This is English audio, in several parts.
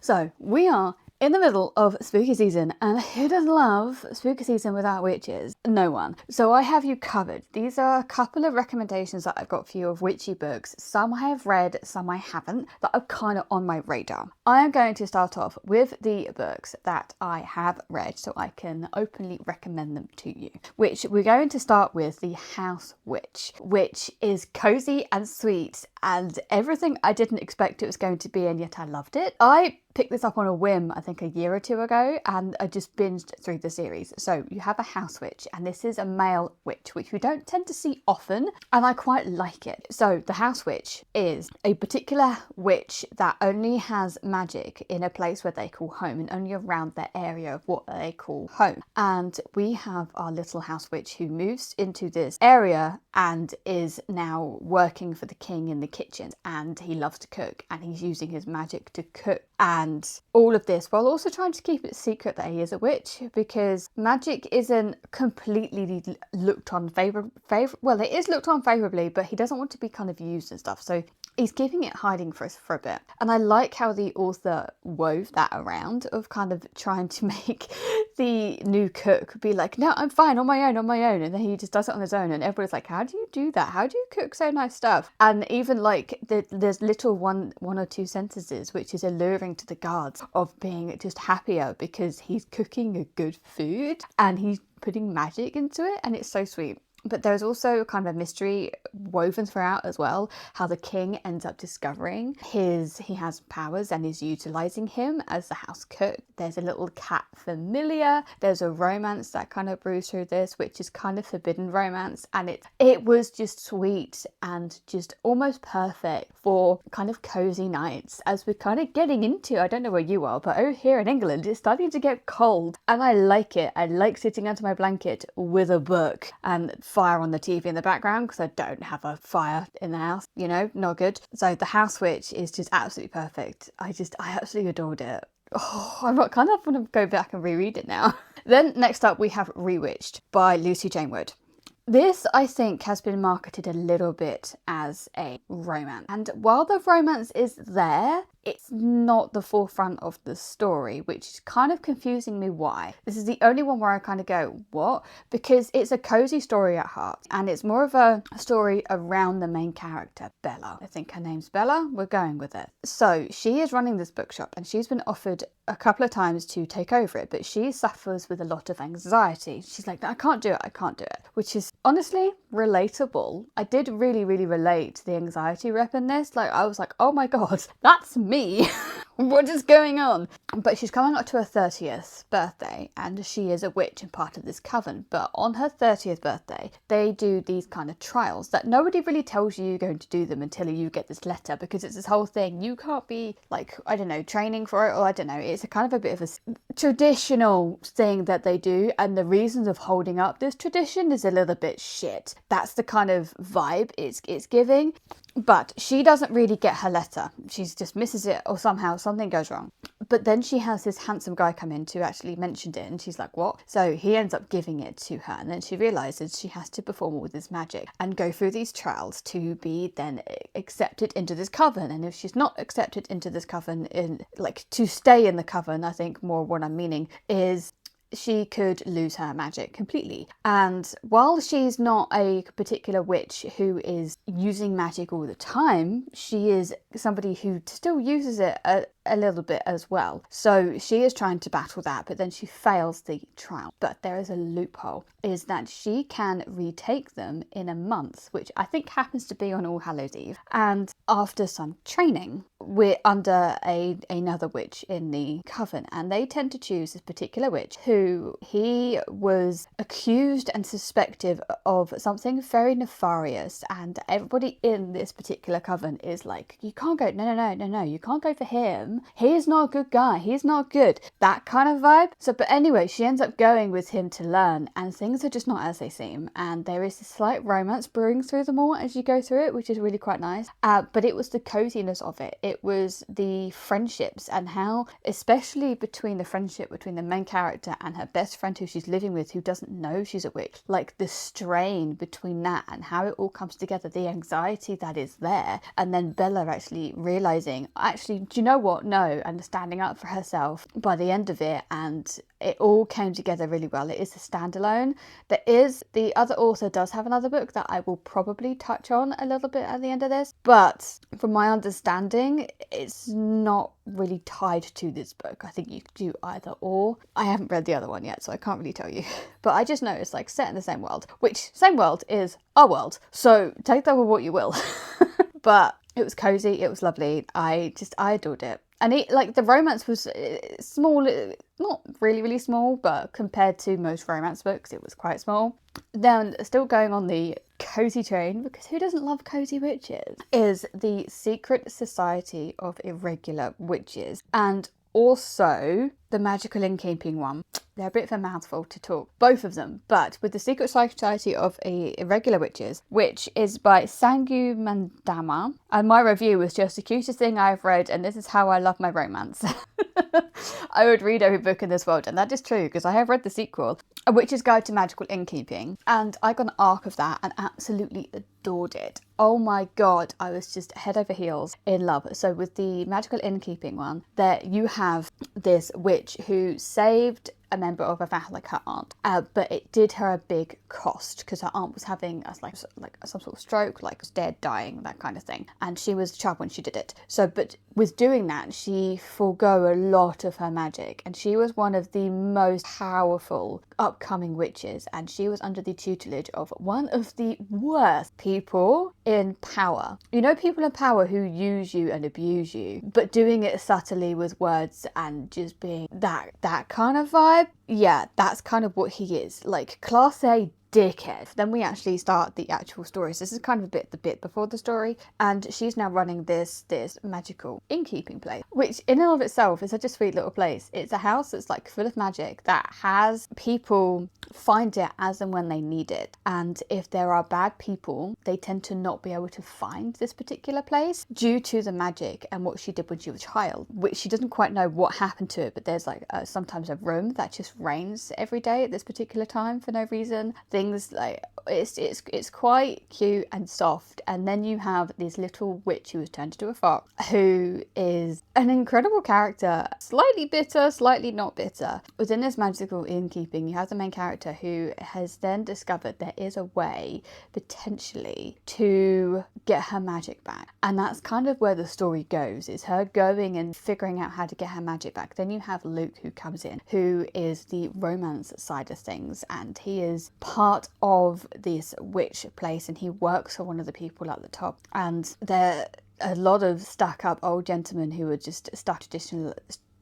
So we are in the middle of spooky season, and who doesn't love spooky season without witches? No one. So I have you covered. These are a couple of recommendations that I've got for you of witchy books. Some I have read, some I haven't, that are kind of on my radar. I am going to start off with the books that I have read so I can openly recommend them to you. Which we're going to start with The House Witch, which is cozy and sweet and everything I didn't expect it was going to be, and yet I loved it. I picked this up on a whim, I think a year or two ago, and I just binged through the series. So you have a house witch, and this is a male witch, which we don't tend to see often, and I quite like it. So the house witch is a particular witch that only has magic in a place where they call home, and only around their area of what they call home. And we have our little house witch who moves into this area and is now working for the king in the kitchen, and he loves to cook, and he's using his magic to cook. And all of this while also trying to keep it secret that he is a witch, because magic isn't completely looked on well, it is looked on favourably, but he doesn't want to be kind of used and stuff. So he's keeping it hiding for us for a bit. And I like how the author wove that around of kind of trying to make the new cook be like, no, I'm fine on my own. And then he just does it on his own. And everybody's like, how do you do that? How do you cook so nice stuff? And even like there's little one or two sentences which is alluring to the guards of being just happier because he's cooking a good food and he's putting magic into it, and it's so sweet. But there's also kind of a mystery woven throughout as well, how the king ends up discovering he has powers and is utilising him as the house cook. There's a little cat familiar. There's a romance that kind of brews through this, which is kind of forbidden romance. And it was just sweet and just almost perfect for kind of cozy nights as we're kind of getting into, I don't know where you are, but over here in England, it's starting to get cold. And I like it. I like sitting under my blanket with a book and fire on the TV in the background, because I don't have a fire in the house, you know, not good. So The House Witch is just absolutely perfect. I absolutely adored it. Oh, I kind of want to go back and reread it now. Then next up we have Rewitched by Lucy Jane Wood. This, I think, has been marketed a little bit as a romance. And while the romance is there, it's not the forefront of the story, which is kind of confusing me why. This is the only one where I kind of go, what? Because it's a cozy story at heart, and it's more of a story around the main character, Bella. I think her name's Bella. We're going with it. So she is running this bookshop, and she's been offered a couple of times to take over it, but she suffers with a lot of anxiety. She's like, I can't do it, which is honestly relatable. I did really, really relate to the anxiety rep in this. Like, I was like, oh my god, that's me. What is going on? But she's coming up to her 30th birthday, and she is a witch and part of this coven. But on her 30th birthday, they do these kind of trials that nobody really tells you you're going to do them until you get this letter, because it's this whole thing. You can't be like, I don't know, training for it, or I don't know. It's a kind of a bit of a traditional thing that they do, and the reasons of holding up this tradition is a little bit shit. That's the kind of vibe it's giving. But she doesn't really get her letter. She just misses it, or somehow something goes wrong. But then she has this handsome guy come in who actually mentioned it, and she's like, what? So he ends up giving it to her, and then she realises she has to perform all this magic and go through these trials to be then accepted into this coven. And if she's not accepted into this coven, to stay in the coven, I think more what I'm meaning is she could lose her magic completely. And while she's not a particular witch who is using magic all the time, she is somebody who still uses it a little bit as well. So she is trying to battle that, but then she fails the trial. But there is a loophole, is that she can retake them in a month, which I think happens to be on All Hallows Eve. And after some training, we're under another witch in the coven, and they tend to choose this particular witch who he was accused and suspected of something very nefarious, and everybody in this particular coven is like, you can't go, no, you can't go for him. He is not a good guy. He's not good. That kind of vibe. So, but anyway, she ends up going with him to learn, and things are just not as they seem. And there is a slight romance brewing through them all as you go through it, which is really quite nice. But it was the coziness of it. It was the friendships, and how, especially between the friendship between the main character and her best friend who she's living with, who doesn't know she's a witch, like the strain between that and how it all comes together, the anxiety that is there. And then Bella actually realizing, actually, do you know what? not know and standing up for herself by the end of it, and it all came together really well. It is a standalone. The other author does have another book that I will probably touch on a little bit at the end of this, but from my understanding, it's not really tied to this book. I think you could do either or. I haven't read the other one yet, so I can't really tell you. But I just know it's like set in the same world, which same world is our world. So take that with what you will. But it was cozy, it was lovely. I adored it. And the romance was small, not really small, but compared to most romance books, it was quite small. Then, still going on the cozy train, because who doesn't love cozy witches, is the Secret Society of Irregular Witches, and also the Magical Innkeeping one. They're a bit of a mouthful to talk, both of them, but with the Secret Society of Irregular Witches, which is by Sangu Mandanna, and my review was just the cutest thing I've read, and this is how I love my romance. I would read every book in this world, and that is true, because I have read the sequel, A Witch's Guide to Magical Innkeeping, and I got an arc of that and absolutely adored it. Oh my god, I was just head over heels in love. So with the Magical Innkeeping one, there you have this witch who saved a member of her family, like her aunt, but it did her a big cost, because her aunt was having like some sort of stroke, like was dead, dying, that kind of thing, and she was a child when she did it. So but with doing that, she forego a lot of her magic, and she was one of the most powerful upcoming witches, and she was under the tutelage of one of the worst people in power. You know, people in power who use you and abuse you, but doing it subtly with words and just being that kind of vibe. Yeah, that's kind of what he is. Like, class A dickhead. Then we actually start the actual story. So this is kind of the bit before the story, and she's now running this magical innkeeping place, which in and of itself is such a sweet little place. It's a house that's like full of magic that has people find it as and when they need it, and if there are bad people, they tend to not be able to find this particular place due to the magic and what she did when she was a child, which she doesn't quite know what happened to it, but there's like sometimes a room that just rains every day at this particular time for no reason. Things like it's quite cute and soft. And then you have this little witch who was turned into a fox, who is an incredible character, slightly bitter, slightly not bitter. Within this magical innkeeping, you have the main character who has then discovered there is a way potentially to get her magic back, and that's kind of where the story goes, is her going and figuring out how to get her magic back. Then you have Luke, who comes in, who is the romance side of things, and he is part of this witch place, and he works for one of the people at the top, and they're a lot of stuck up old gentlemen who are just stuck traditional,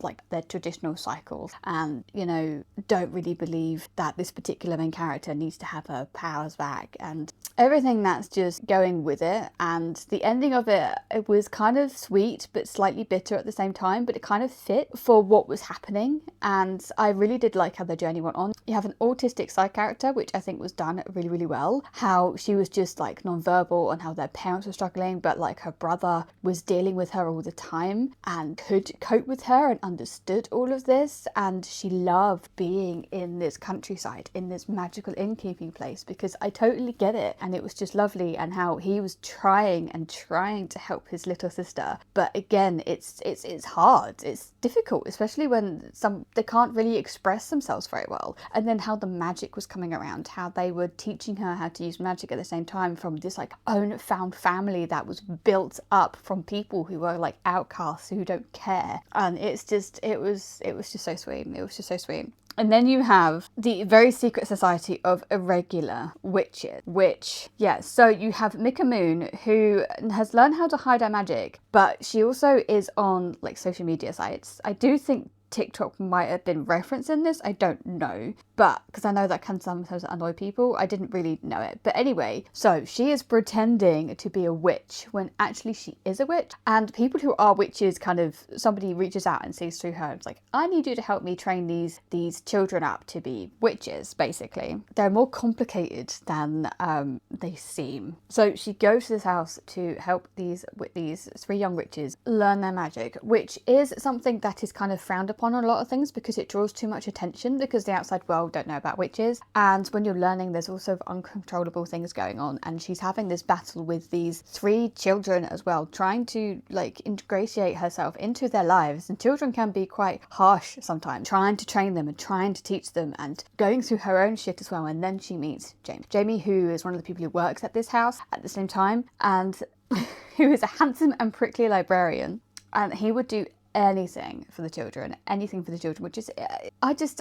like their traditional cycles, and you know, don't really believe that this particular main character needs to have her powers back, and everything that's just going with it. And the ending of it was kind of sweet but slightly bitter at the same time, but it kind of fit for what was happening, and I really did like how the journey went on. You have an autistic side character, which I think was done really well, how she was just like non-verbal, and how their parents were struggling, but like her brother was dealing with her all the time and could cope with her and understood all of this, and she loved being in this countryside, in this magical innkeeping place, because I totally get it, and it was just lovely. And how he was trying to help his little sister, but again, it's hard, it's difficult, especially when they can't really express themselves very well. And then how the magic was coming around, how they were teaching her how to use magic at the same time, from this like own found family that was built up from people who were like outcasts who don't care, and it was just so sweet. It was just so sweet. And then you have the very secret society of irregular witches, so you have Mika Moon, who has learned how to hide her magic, but she also is on like social media sites. I do think TikTok might have been referenced in this, I don't know, but because I know that can sometimes annoy people, I didn't really know it. But anyway, so she is pretending to be a witch when actually she is a witch, and people who are witches, kind of, somebody reaches out and sees through her. It's like, I need you to help me train these children up to be witches, basically. They're more complicated than they seem. So she goes to this house to help these three young witches learn their magic, which is something that is kind of frowned upon upon a lot of things because it draws too much attention, because the outside world don't know about witches. And when you're learning, there's also uncontrollable things going on. And she's having this battle with these 3 children as well, trying to like ingratiate herself into their lives. And children can be quite harsh sometimes, trying to train them and trying to teach them and going through her own shit as well. And then she meets Jamie, who is one of the people who works at this house at the same time, and who is a handsome and prickly librarian. And he would do anything for the children, which is,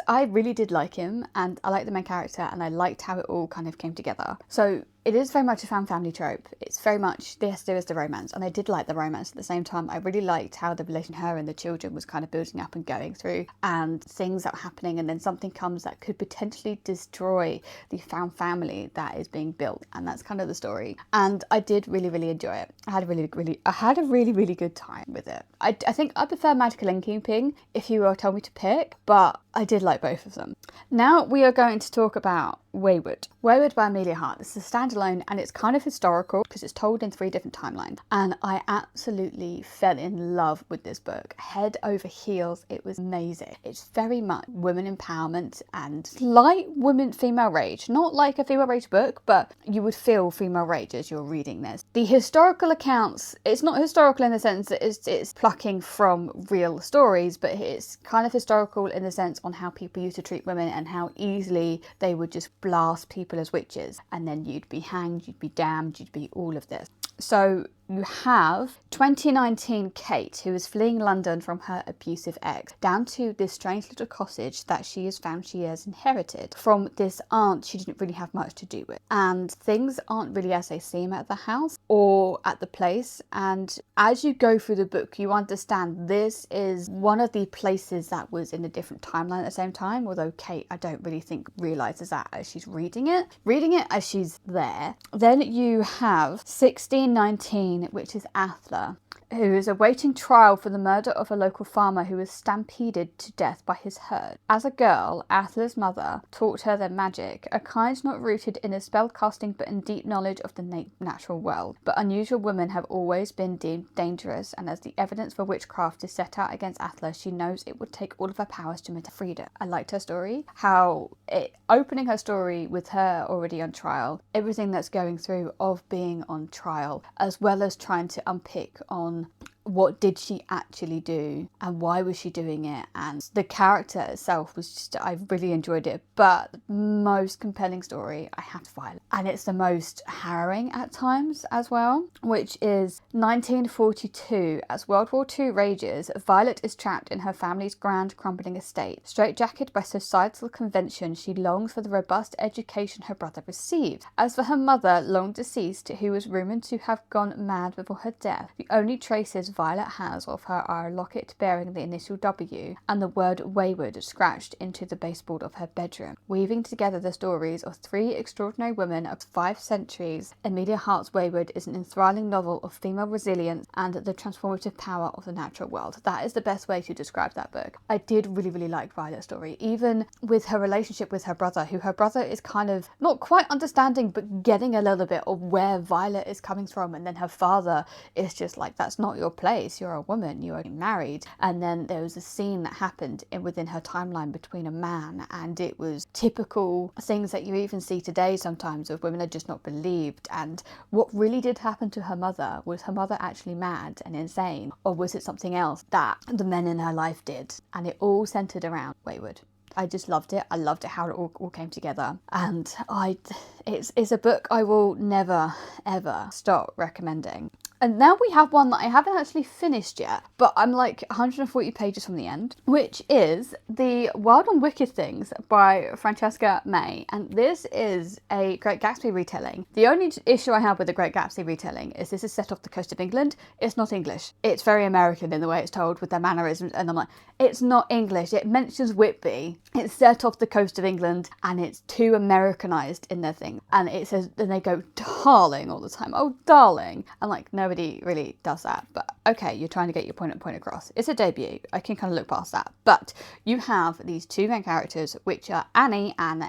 I really did like him, and I liked the main character, and I liked how it all kind of came together. So it is very much a fan family trope. It's very much, yes, there is the romance, and I did like the romance. At the same time, I really liked how the relation her and the children was kind of building up and going through, and things that were happening, and then something comes that could potentially destroy the found family that is being built, and that's kind of the story. And I did really, really enjoy it. I had a really good time with it. I think I prefer Magical Innkeeping if you told me to pick, but I did like both of them. Now we are going to talk about Wayward. Wayward by Amelia Hart. This is a standalone, and it's kind of historical because it's told in 3 different timelines. And I absolutely fell in love with this book. Head over heels. It was amazing. It's very much women empowerment and slight female rage. Not like a female rage book, but you would feel female rage as you're reading this. The historical accounts, it's not historical in the sense that it's plucking from real stories, but it's kind of historical in the sense on how people used to treat women and how easily they would just blast people as witches, and then you'd be hanged, you'd be damned, you'd be all of this. So you have 2019 Kate, who is fleeing London from her abusive ex, down to this strange little cottage that she has found she has inherited from this aunt she didn't really have much to do with. And things aren't really as they seem at the house or at the place. And as you go through the book, you understand this is one of the places that was in a different timeline at the same time, although Kate, I don't really think realises that as she's reading it as she's there. Then you have 1619, which is Athla, who is awaiting trial for the murder of a local farmer who was stampeded to death by his herd. As a girl, Athla's mother taught her their magic, a kind not rooted in a spell casting but in deep knowledge of the natural world. But unusual women have always been deemed dangerous, and as the evidence for witchcraft is set out against Athla, she knows it would take all of her powers to maintain freedom. I liked her story, opening her story with her already on trial, everything that's going through of being on trial, as well as trying to unpick on what did she actually do and why was she doing it, and the character itself was just, I really enjoyed it. But the most compelling story I have to Violet, and it's the most harrowing at times as well, which is 1942. As World War II rages, Violet is trapped in her family's grand crumbling estate. Straitjacketed by societal convention, she longs for the robust education her brother received. As for her mother, long deceased, who was rumoured to have gone mad before her death, the only traces Violet has of her are a locket bearing the initial W and the word Wayward scratched into the baseboard of her bedroom. Weaving together the stories of 3 extraordinary women of 5 centuries, Amelia Hart's Wayward is an enthralling novel of female resilience and the transformative power of the natural world. That is the best way to describe that book. I did really, really like Violet's story, even with her relationship with her brother, who her brother is kind of not quite understanding but getting a little bit of where Violet is coming from, and then her father is just like, that's not your place, you're a woman, you are married. And then there was a scene that happened within her timeline between a man, and it was typical things that you even see today sometimes of women are just not believed. And what really did happen to her mother, was her mother actually mad and insane, or was it something else that the men in her life did? And it all centered around Wayward. I just loved it. I loved it how it all came together, and it's a book I will never ever stop recommending. And now we have one that I haven't actually finished yet, but I'm like 140 pages from the end, which is The Wild and Wicked Things by Francesca May. And this is a Great Gatsby retelling. The only issue I have with the Great Gatsby retelling is this is set off the coast of England. It's not English. It's very American in the way it's told with their mannerisms. And I'm like, it's not English. It mentions Whitby. It's set off the coast of England and it's too Americanized in their thing. And it says, then they go, darling, all the time. Oh, darling. I'm like, nobody really does that. But okay, you're trying to get your point across. It's a debut. I can kind of look past that. But you have these 2 main characters, which are Annie and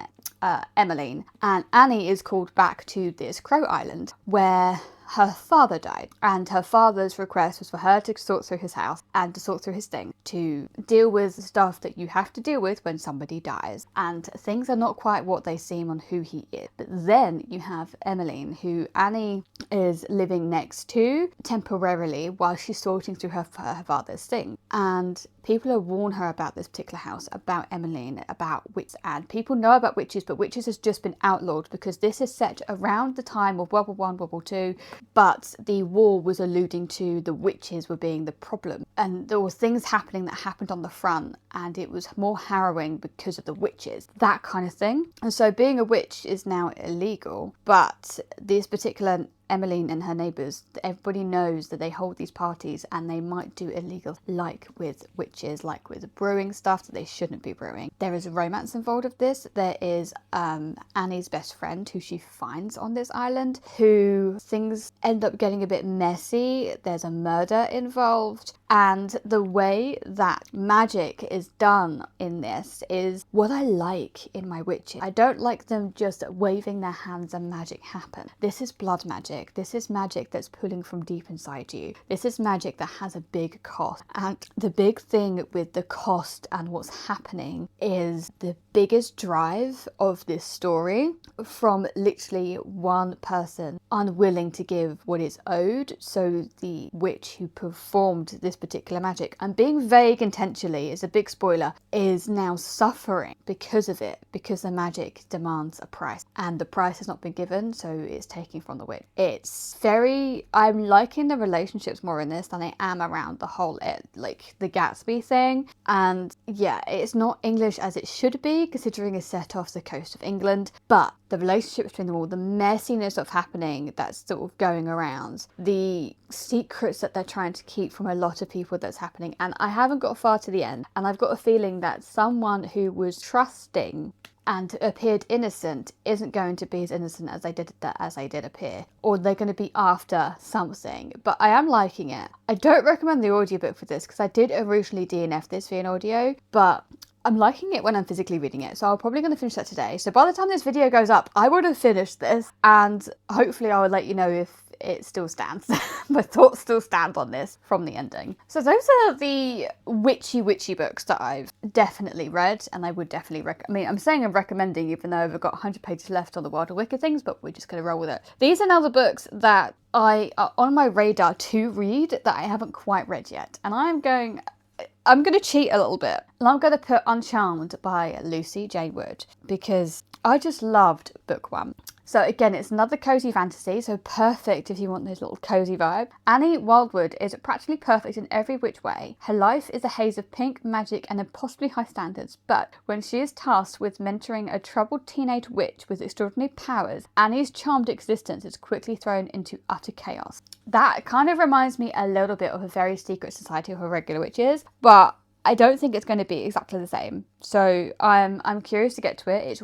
Emmeline. And Annie is called back to this Crow Island where her father died, and her father's request was for her to sort through his house and to sort through his thing, to deal with the stuff that you have to deal with when somebody dies. And things are not quite what they seem on who he is. But then you have Emmeline, who Annie is living next to temporarily while she's sorting through her father's thing. And people have warned her about this particular house, about Emmeline, about witches, and people know about witches, but witches has just been outlawed because this is set around the time of World War One, World War Two, but the war was alluding to the witches were being the problem, and there were things happening that happened on the front, and it was more harrowing because of the witches, that kind of thing. And so being a witch is now illegal, but this particular Emmeline and her neighbours, everybody knows that they hold these parties and they might do illegal, like with witches, like with brewing stuff that they shouldn't be brewing. There is a romance involved with this. There is Annie's best friend who she finds on this island, who things end up getting a bit messy. There's a murder involved. And the way that magic is done in this is what I like in my witches. I don't like them just waving their hands and magic happen. This is blood magic. This is magic that's pulling from deep inside you. This is magic that has a big cost. And the big thing with the cost and what's happening is the biggest drive of this story from literally one person unwilling to give what is owed. So the witch who performed this particular magic, and being vague intentionally is a big spoiler, is now suffering because of it, because the magic demands a price and the price has not been given, so it's taking from the witch. I'm liking the relationships more in this than I am around the whole like the Gatsby thing. And yeah, it's not English as it should be considering it's set off the coast of England, but the relationship between them all, the messiness of happening that's sort of going around, the secrets that they're trying to keep from a lot of people that's happening. And I haven't got far to the end, and I've got a feeling that someone who was trusting and appeared innocent isn't going to be as innocent as they did appear, or they're going to be after something. But I am liking it. I don't recommend the audiobook for this because I did originally DNF this via an audio, but I'm liking it when I'm physically reading it, so I'm probably going to finish that today. So by the time this video goes up, I would have finished this, and hopefully I will let you know if it still stands. My thoughts still stand on this from the ending. So those are the witchy books that I've definitely read, and I would definitely I'm saying I'm recommending even though I've got 100 pages left on the Wild and Wicked things, but we're just going to roll with it. These are now the books that are on my radar to read that I haven't quite read yet, and I'm going to cheat a little bit, and I'm going to put Uncharmed by Lucy Jane Wood because I just loved book one. So again, it's another cozy fantasy, so perfect if you want this little cozy vibe. Annie Wildwood is practically perfect in every which way. Her life is a haze of pink, magic and impossibly high standards, but when she is tasked with mentoring a troubled teenage witch with extraordinary powers, Annie's charmed existence is quickly thrown into utter chaos. That kind of reminds me a little bit of a very secret society of Irregular witches, but I don't think it's going to be exactly the same. So I'm curious to get to it. It's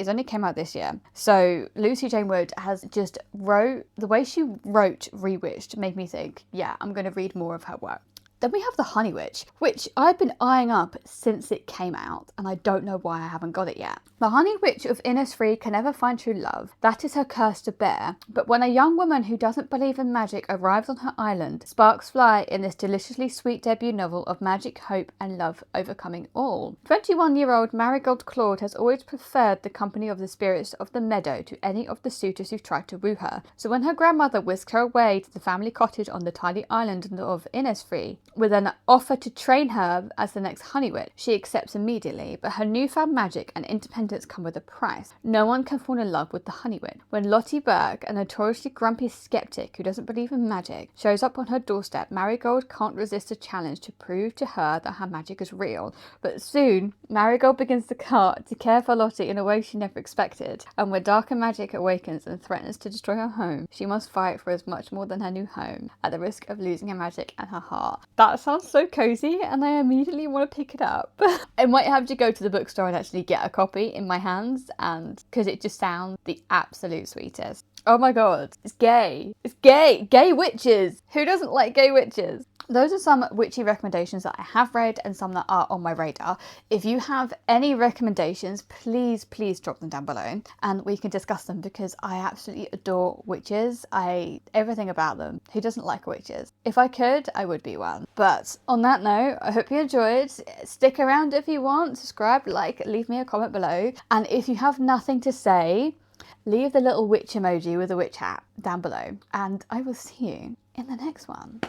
only came out this year. So Lucy Jane Wood has just the way she wrote Rewitched made me think, yeah, I'm going to read more of her work. Then we have The Honey Witch, which I've been eyeing up since it came out, and I don't know why I haven't got it yet. The Honey Witch of Innisfree can never find true love. That is her curse to bear. But when a young woman who doesn't believe in magic arrives on her island, sparks fly in this deliciously sweet debut novel of magic, hope, and love overcoming all. 21-year-old Marigold Claude has always preferred the company of the spirits of the meadow to any of the suitors who've tried to woo her. So when her grandmother whisked her away to the family cottage on the tiny island of Innisfree, with an offer to train her as the next Honey Witch, she accepts immediately, but her newfound magic and independence come with a price. No one can fall in love with the Honey Witch. When Lottie Burke, a notoriously grumpy skeptic who doesn't believe in magic, shows up on her doorstep, Marigold can't resist the challenge to prove to her that her magic is real. But soon, Marigold begins to care for Lottie in a way she never expected, and when darker magic awakens and threatens to destroy her home, she must fight for as much more than her new home, at the risk of losing her magic and her heart. That sounds so cozy, and I immediately want to pick it up. I might have to go to the bookstore and actually get a copy in my hands, and because it just sounds the absolute sweetest. Oh my god, it's gay. It's gay. Gay witches. Who doesn't like gay witches? those are some witchy recommendations that I have read and some that are on my radar. If you have any recommendations, please drop them down below and we can discuss them, because I absolutely adore witches. Everything about them. Who doesn't like witches? If I could, I would be one. But on that note, I hope you enjoyed. Stick around if you want. Subscribe, like, leave me a comment below. And if you have nothing to say, leave the little witch emoji with a witch hat down below. And I will see you in the next one.